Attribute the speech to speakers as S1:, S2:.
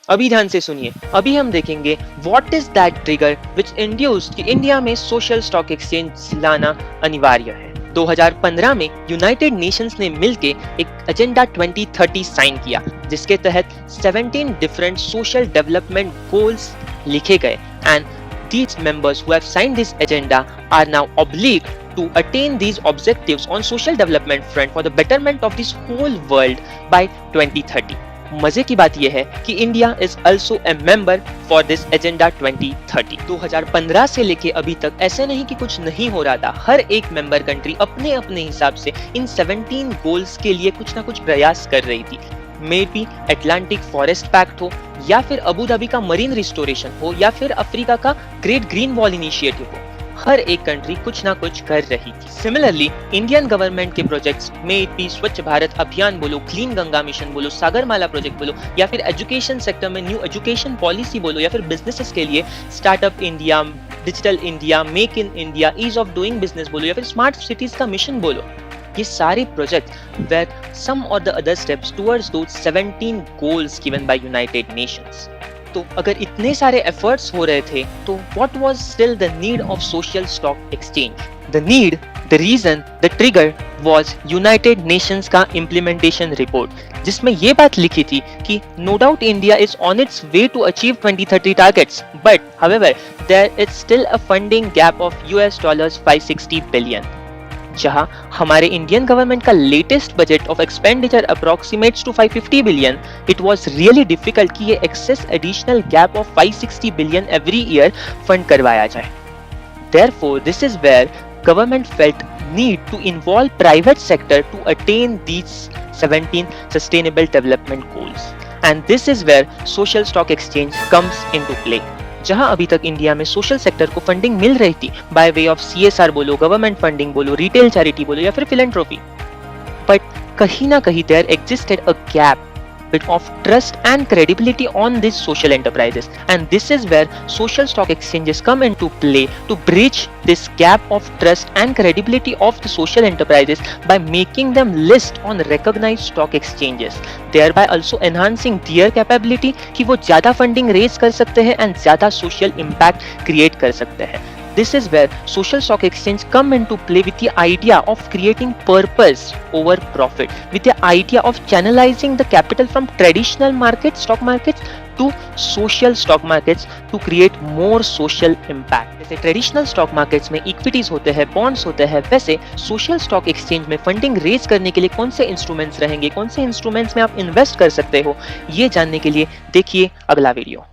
S1: अभी ध्यान से सुनिए। अभी हम देखेंगे what is that trigger which induced कि इंडिया में सोशल स्टॉक एक्सचेंज लाना अनिवार्य है। 2015 में यूनाइटेड नेशंस ने मिलकर एक एजेंडा 2030 साइन किया, जिसके तहत 17 डिफरेंट सोशल डेवलपमेंट गोल्स लिखे गए and these members who have signed this agenda are now obliged to attain these objectives on social development front for the betterment of this whole world by 2030. मजे की बात यह है कि India is also a member for this agenda 2030। 2015 से लेके अभी तक ऐसे नहीं कि कुछ नहीं हो रहा था। हर एक मेंबर कंट्री अपने अपने हिसाब से इन 17 गोल्स के लिए कुछ ना कुछ प्रयास कर रही थी। Maybe Atlantic forest pact हो, या फिर अबू धाबी का मरीन रिस्टोरेशन हो, या फिर अफ्रीका का ग्रेट ग्रीन वॉल इनिशिएटिव हो। हर एक कंट्री कुछ ना कुछ कर रही थी। सिमिलरली इंडियन गवर्नमेंट के प्रोजेक्ट्स में भी स्वच्छ भारत अभियान बोलो, क्लीन गंगा मिशन बोलो, सागरमाला प्रोजेक्ट बोलो, या फिर एजुकेशन सेक्टर में न्यू एजुकेशन पॉलिसी बोलो, या फिर बिजनेसेस के लिए startup India, digital India, make in India, ease of doing business बोलो, या फिर स्मार्ट सिटीज का मिशन बोलो। ये सारे project were some or the other steps towards those 17 goals given by United Nations. तो अगर इतने सारे एफर्ट्स हो रहे थे तो what was still the need of social stock exchange? The need, the reason, the trigger was United Nations का implementation report, जिसमें ये बात लिखी थी कि no doubt India is on its way to achieve 2030 targets, but however there is still a funding gap of $560 billion. जहां हमारे Indian government का latest budget of expenditure approximates to 550 billion, it was really difficult कि ये excess additional gap of 560 billion every year fund करवाया जाए। Therefore, this is where government felt need to involve private sector to attain these 17 sustainable development goals. And this is where social stock exchange comes into play. जहां अभी तक India में social sector को funding मिल रही थी by way of CSR बोलो, government funding बोलो, रिटेल चैरिटी बोलो, या फिर फिलैंथ्रोपी, बट कहीं ना कहीं there existed a gap bit of trust and credibility on these social enterprises, and this is where social stock exchanges come into play to bridge this gap of trust and credibility of the social enterprises by making them list on recognized stock exchanges, thereby also enhancing their capability कि वो ज़्यादा funding raise कर सकते हैं and ज़्यादा social impact create कर सकते हैं। This is where social stock exchange come into play with the idea of creating purpose over profit, with the idea of channelizing the capital from traditional markets, stock markets, to social stock markets to create more social impact. जैसे traditional stock markets में equities होते हैं, bonds होते हैं, वैसे social stock exchange में funding raise करने के लिए कौन से इंस्ट्रूमेंट्स रहेंगे, कौन से इंस्ट्रूमेंट्स में आप इन्वेस्ट कर सकते हो, ये जानने के लिए देखिए अगला वीडियो।